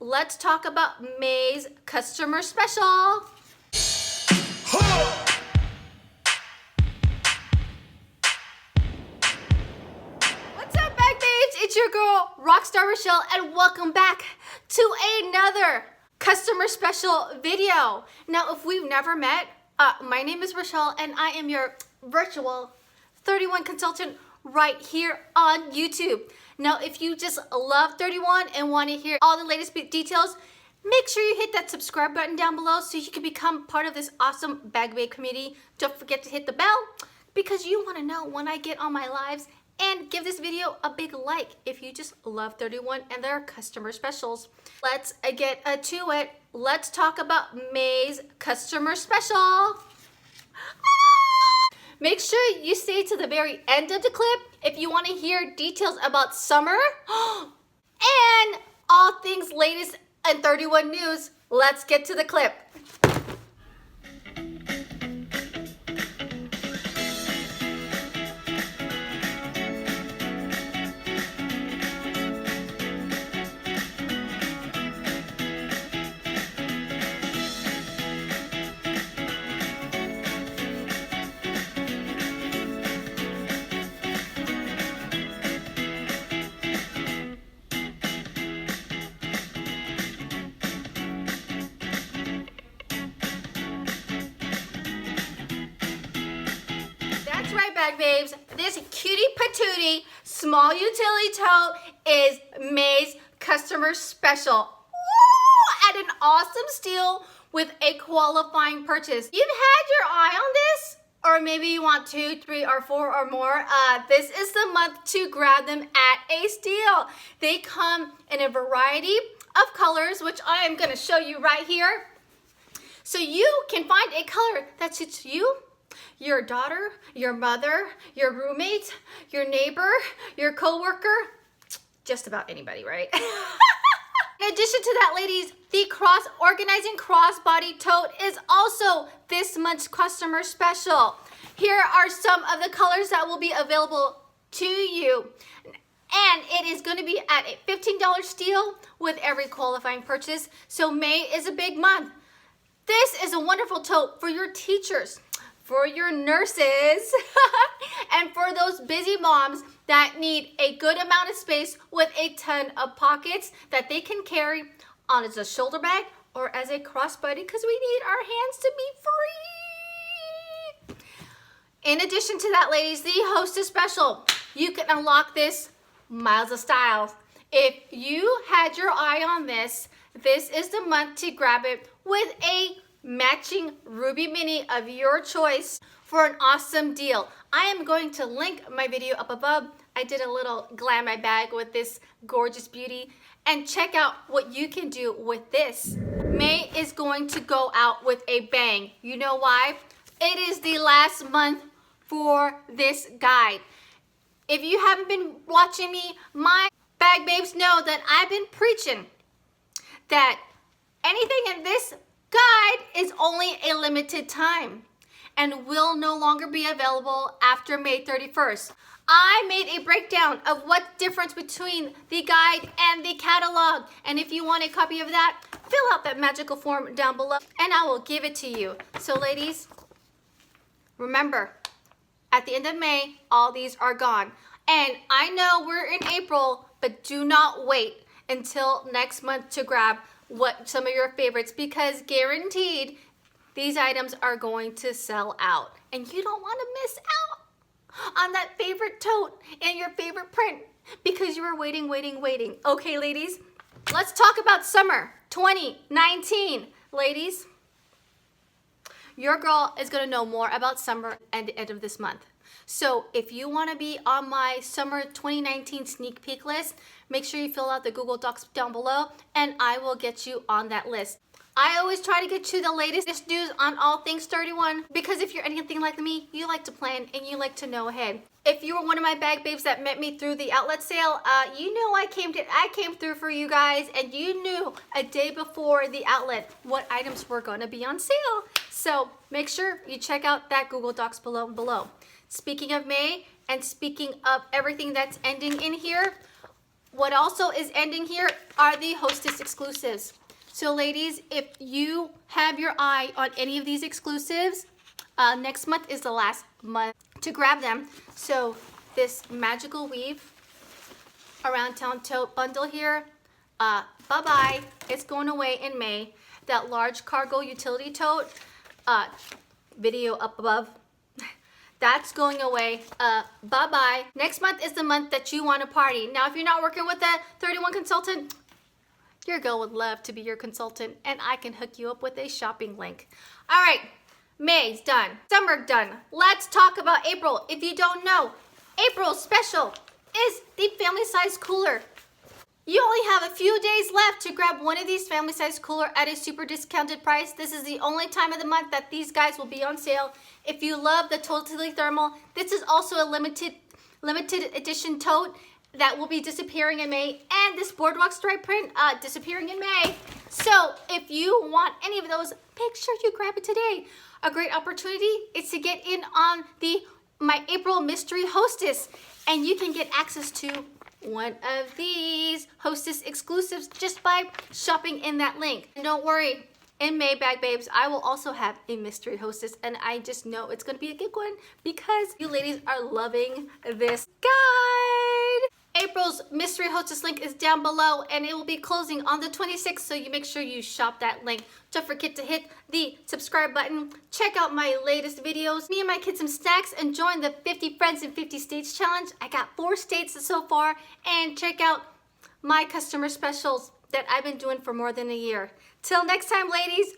let's talk about May's customer special. What's up, bag babes? It's your girl, Rockstar Rochelle, and welcome back to another customer special video. Now, if we've never met, my name is Rochelle, and I am your virtual 31 consultant right here on YouTube. Now, if you just love 31 and want to hear all the latest details, make sure you hit that subscribe button down below so you can become part of this awesome bag babe community. Don't forget to hit the bell because you want to know when I get on my lives, and give this video a big like if you just love 31 and their customer specials. Let's get to it. Let's talk about May's customer special. Make sure you stay to the very end of the clip if you want to hear details about summer and all things latest and 31 news. Let's get to the clip. That's right, bag babes. This cutie patootie small utility tote is May's customer special. Woo! At an awesome steal with a qualifying purchase. You've had your eye on this? Or maybe you want 2, 3, or 4 or more. This is the month to grab them at a steal. They come in a variety of colors, which I am gonna show you right here. So you can find a color that suits you, your daughter, your mother, your roommate, your neighbor, your coworker, just about anybody, right? In addition to that, ladies, the Organizing Crossbody Tote is also this month's customer special. Here are some of the colors that will be available to you. And it is going to be at a $15 steal with every qualifying purchase. So May is a big month. This is a wonderful tote for your teachers, for your nurses, and for those busy moms that need a good amount of space with a ton of pockets that they can carry on as a shoulder bag or as a crossbody, because we need our hands to be free. In addition to that, ladies, the Hostess Special. You can unlock this miles of style. If you had your eye on this, this is the month to grab it with a matching ruby mini of your choice for an awesome deal. I am going to link my video up above. I did a little glam my bag with this gorgeous beauty, and check out what you can do with this. May is going to go out with a bang. You know why? It is the last month for this guide. If you haven't been watching me, my bag babes know that I've been preaching that anything in this guide is only a limited time and will no longer be available after May 31st. I made a breakdown of what difference between the guide and the catalog, and if you want a copy of that, fill out that magical form down below and I will give it to you. So ladies, remember, at the end of May, all these are gone. And I know we're in April, but do not wait until next month to grab some of your favorites, because guaranteed these items are going to sell out, and you don't want to miss out on that favorite tote and your favorite print because you were waiting. Okay, ladies, let's talk about summer 2019. Ladies, your girl is going to know more about summer at the end of this month. So if you want to be on my summer 2019 sneak peek list, make sure you fill out the Google Docs down below and I will get you on that list. I always try to get you the latest news on all things 31, because if you're anything like me, you like to plan and you like to know ahead. If you were one of my bag babes that met me through the outlet sale, you know I came through for you guys, and you knew a day before the outlet what items were going to be on sale. So make sure you check out that Google Docs below. Speaking of May, and speaking of everything that's ending in here, What also is ending here are the Hostess Exclusives. So ladies, if you have your eye on any of these exclusives, next month is the last month to grab them. So this magical weave around town tote bundle here, bye-bye. It's going away in May. That large cargo utility tote, video up above, that's going away. Bye-bye. Next month is the month that you want to party. Now, if you're not working with a 31 consultant, your girl would love to be your consultant, and I can hook you up with a shopping link. All right, May's done. Summer done. Let's talk about April. If you don't know, April Special is the family size cooler. You only have a few days left to grab one of these family size cooler at a super discounted price. This is the only time of the month that these guys will be on sale. If you love the Totally Thermal, this is also a limited edition tote that will be disappearing in May, and this boardwalk stripe print disappearing in May. So if you want any of those, make sure you grab it today. A great opportunity is to get in on my April Mystery Hostess, and you can get access to one of these Hostess Exclusives just by shopping in that link. And don't worry, in May, Bag Babes, I will also have a Mystery Hostess, and I just know it's going to be a good one because you ladies are loving this guide. April's Mystery Hostess link is down below, and it will be closing on the 26th, so you make sure you shop that link. Don't forget to hit the subscribe button, check out my latest videos, me and my kids some snacks, and join the 50 Friends in 50 States Challenge. I got 4 states so far, and check out my customer specials that I've been doing for more than a year. Till next time, ladies,